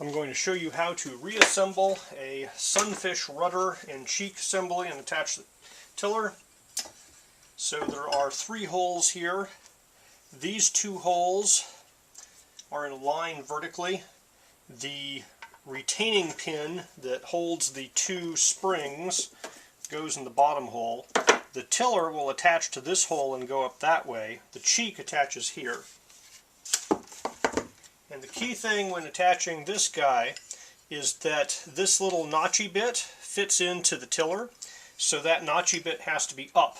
I'm going to show you how to reassemble a sunfish rudder and cheek assembly and attach the tiller. So there are 3 holes here. These 2 holes are in a line vertically. The retaining pin that holds the 2 springs goes in the bottom hole. The tiller will attach to this hole and go up that way. The cheek attaches here. And the key thing when attaching this guy is that this little notchy bit fits into the tiller, so that notchy bit has to be up.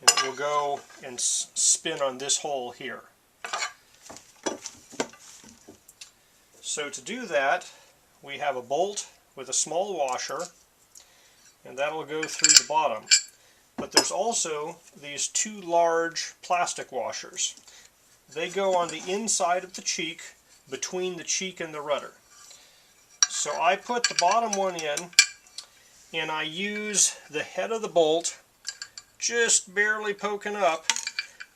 And it will go and spin on this hole here. So to do that, we have a bolt with a small washer, and that will go through the bottom. But there's also these 2 large plastic washers. They go on the inside of the cheek, between the cheek and the rudder. So I put the bottom one in, and I use the head of the bolt, just barely poking up,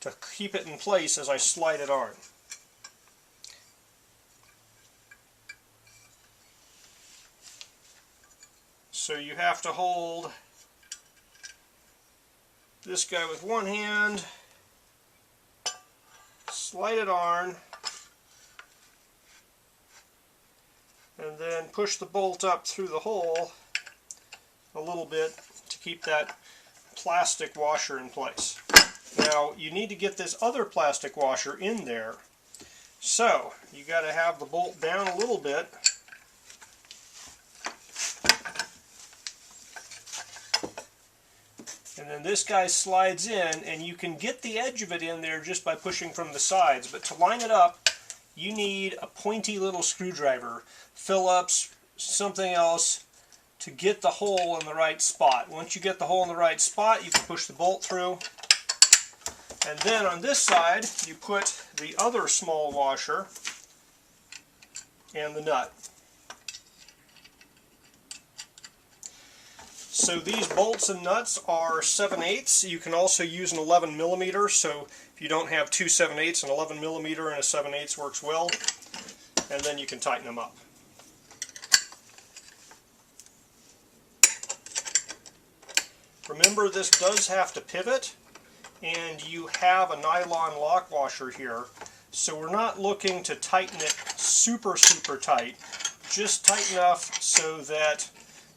to keep it in place as I slide it on. So you have to hold this guy with one hand, slide it on, and then push the bolt up through the hole a little bit to keep that plastic washer in place. Now you need to get this other plastic washer in there, so you got to have the bolt down a little bit. And then this guy slides in, and you can get the edge of it in there just by pushing from the sides. But to line it up, you need a pointy little screwdriver, Phillips, something else, to get the hole in the right spot. Once you get the hole in the right spot, you can push the bolt through. And then on this side, you put the other small washer and the nut. So these bolts and nuts are 7/8. You can also use an 11mm, so if you don't have 2 7/8, an 11mm and a 7/8 works well. And then you can tighten them up. Remember, this does have to pivot, and you have a nylon lock washer here, so we're not looking to tighten it super tight, just tight enough so that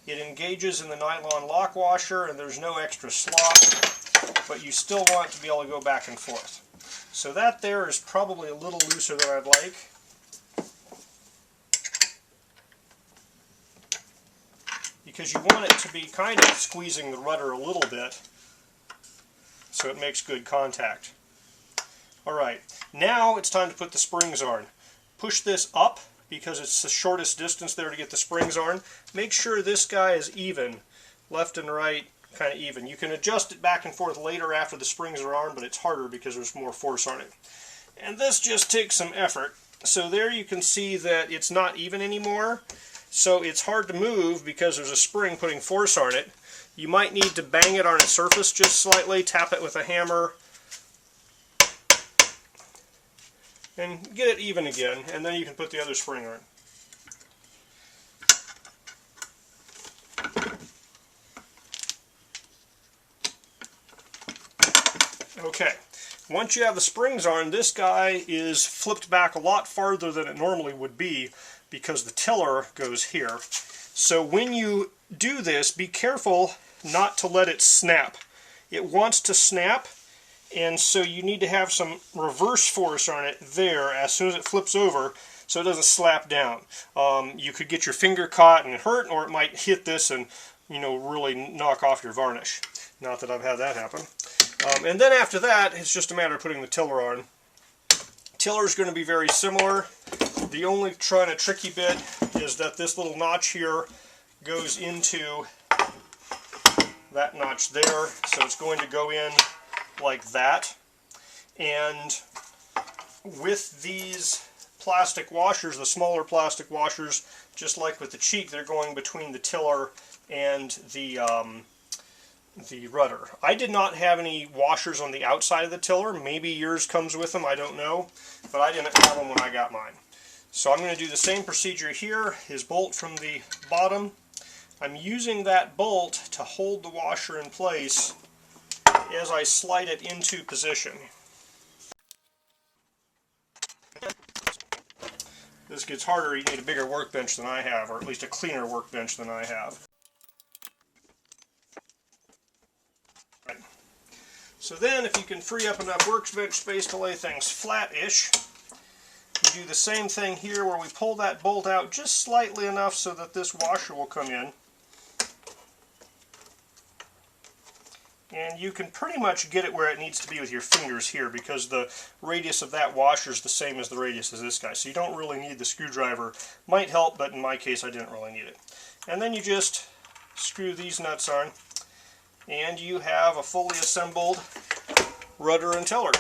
it engages in the nylon lock washer and there's no extra slop, but you still want to be able to go back and forth. So that there is probably a little looser than I'd like. Because you want it to be kind of squeezing the rudder a little bit so it makes good contact. Alright, now it's time to put the springs on. Push this up, because it's the shortest distance there to get the springs on. Make sure this guy is even, left and right, kind of even. You can adjust it back and forth later after the springs are on, but it's harder because there's more force on it. And this just takes some effort. So there you can see that it's not even anymore. So it's hard to move because there's a spring putting force on it. You might need to bang it on a surface just slightly, tap it with a hammer, and get it even again, and then you can put the other spring on. Okay, once you have the springs on, this guy is flipped back a lot farther than it normally would be because the tiller goes here. So when you do this, be careful not to let it snap. It wants to snap, and so you need to have some reverse force on it there as soon as it flips over so it doesn't slap down. You could get your finger caught and hurt, or it might hit this and, you know, really knock off your varnish. Not that I've had that happen. And then after that, it's just a matter of putting the tiller on. Tiller is going to be very similar. The only kind of tricky bit is that this little notch here goes into that notch there, so it's going to go in like that. And with these plastic washers, the smaller plastic washers, just like with the cheek, they're going between the tiller and the rudder. I did not have any washers on the outside of the tiller. Maybe yours comes with them, I don't know, but I didn't have them when I got mine. So I'm going to do the same procedure here. His bolt from the bottom. I'm using that bolt to hold the washer in place as I slide it into position. This gets harder. You need a bigger workbench than I have, or at least a cleaner workbench than I have. So then, if you can free up enough workbench space to lay things flat-ish, you do the same thing here where we pull that bolt out just slightly enough so that this washer will come in. And you can pretty much get it where it needs to be with your fingers here, because the radius of that washer is the same as the radius of this guy. So you don't really need the screwdriver. Might help, but in my case I didn't really need it. And then you just screw these nuts on, and you have a fully assembled rudder and tiller.